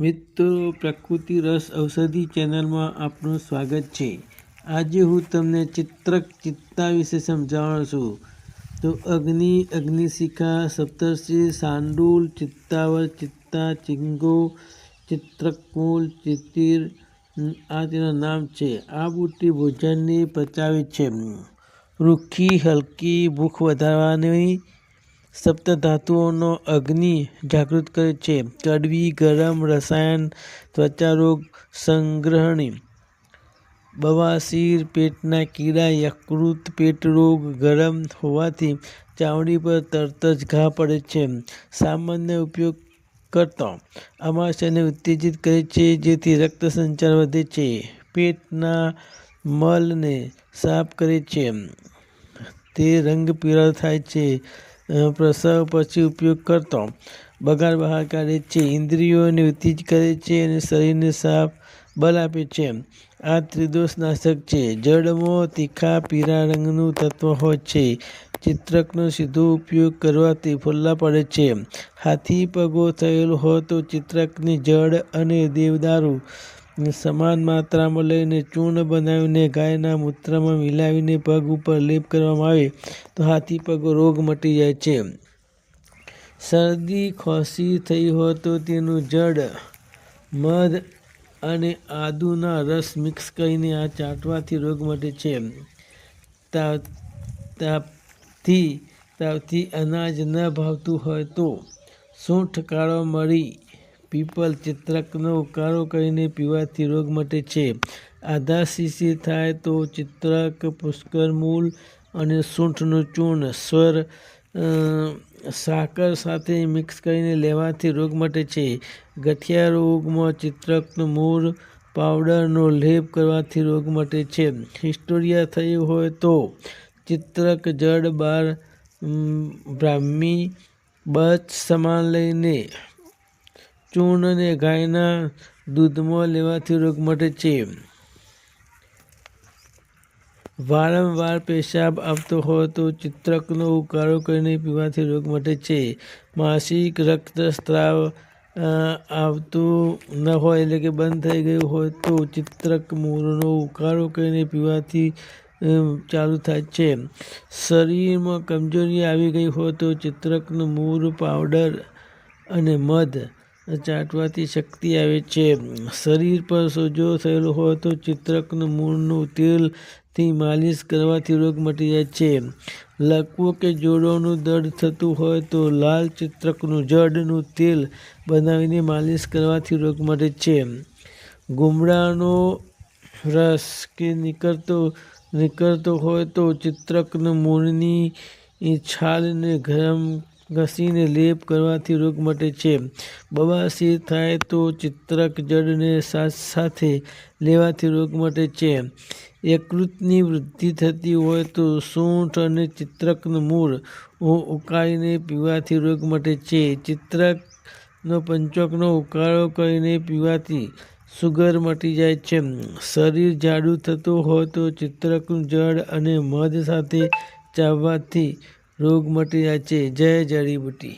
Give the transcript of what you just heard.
મિત્રો, પ્રકૃતિ રસ ઔષધિ ચેનલમાં આપનું સ્વાગત છે। આજે હું તમને ચિત્તા વિશે સમજાવવાનો છું। તો અગ્નિ, અગ્નિશિખા, સપ્તર્ષિ, શાર્દૂલ, ચિત્તાવર, ચિત્તા, ચિંગો, ચિત્રકમૂલ, ચિત્તિર આ તેના નામ છે। આ બુટ્ટી ભોજનને પચાવે છે। રૂખી, હલકી, ભૂખ વધારવાની, સપ્તધાતુઓનો અગ્નિ જાગૃત કરે છે। કડવી, ગરમ, રસાયણ, ત્વચારોગ સંગ્રહણી, બવાસીર, પેટના કીડા, યકૃત, પેટરોગ, ગરમ હોવાથી ચામડી પર તરત જ ઘા પડે છે। સામાન્ય ઉપયોગ કરતા આમાશયને ઉત્તેજિત કરે છે, જેથી રક્ત સંચાર વધે છે। પેટના મલને સાફ કરે છે, તે રંગ પીળો થાય છે। પ્રસવ પછી ઉપયોગ કરતા બગાડ બહાર કાઢે છે, ઇન્દ્રિયોને ઉત્તેજિત કરે છે અને શરીરને સાફ બળ આપે છે। આ ત્રિદોષનાશક છે। જળમાં તીખા પીળા રંગનું તત્વ હોય છે। ચિત્રકનો સીધો ઉપયોગ કરવાથી ફોલ્લા પડે છે। હાથી પગો થયેલો હોય તો ચિત્રકની જડ અને દેવદારુ સમાન માત્રામાં લઈને ચૂર્ણ બનાવીને ગાયના મૂત્રમાં મિલાવીને પગ ઉપર લેપ કરવામાં આવે તો હાથી પગ રોગ મટી જાય છે। શરદી ખાંસી થઈ હોય તો તેનું જડ, મધ અને આદુના રસ મિક્સ કરીને આ ચાટવાથી રોગ મટે છે। તાવથી અનાજ ન ભાવતું હોય તો સૂંઠ, કાળો મરી, પીપલ, ચિત્રકનો ઉકાળો કરીને પીવાથી રોગ મટે છે। આધા શીશી થાય તો ચિત્રક, પુષ્કરમૂળ અને સૂંઠનું ચૂર્ણ સાકર સાથે મિક્સ કરીને લેવાથી રોગ મટે છે। ગઠિયા રોગમાં ચિત્રકનું મૂળ પાવડરનો લેપ કરવાથી રોગ મટે છે। હિસ્ટોરિયા થયું હોય તો ચિત્રક જડ, બ્રાહ્મી, બચ સમાન લઈને ચૂર્ણને ગાયના દૂધમાં લેવાથી રોગ મટે છે। વારંવાર પેશાબ આવતો હોય તો ચિત્રકનો ઉકાળો કરીને પીવાથી રોગ મટે છે। માસિક રક્તસ્રાવ આવતું ન હોય એટલે કે બંધ થઈ ગયું હોય તો ચિત્રક મૂળનો ઉકાળો કરીને પીવાથી ચાલુ થાય છે। શરીરમાં કમજોરી આવી ગઈ હોય તો ચિત્રકનું મૂળ પાવડર અને મધ ચાટવાથી શક્તિ આવે છે। શરીર પર સોજો થયેલો હોય તો ચિત્રકનું મૂળનું તેલથી માલિશ કરવાથી રોગ મટી જાય છે। લકવો કે જોડોનું દર્દ થતું હોય તો લાલ ચિત્રકનું જડનું તેલ બનાવીને માલિશ કરવાથી રોગ મટે છે। ગુમડાનો રસ કે નીકળતો હોય તો ચિત્રકનું મૂળની છાલને ઘસીને લેપ કરવાથી રોગ મટે છે। બવાસીર થાય તો ચિત્રક જડને સાથે લેવાથી રોગ મટે છે। યકૃતની વૃદ્ધિ થતી હોય તો સૂંઠ અને ચિત્રકનું મૂળ ઉકાળીને પીવાથી રોગ મટે છે। ચિત્રકનો પંચાંગનો ઉકાળો કરીને પીવાથી સુગર મટી જાય છે। શરીર જાડું થતું હોય તો ચિત્રકનું જડ અને મધ સાથે ચાવવાથી રોગ મટી જાય છે। જય જડીબુટ્ટી।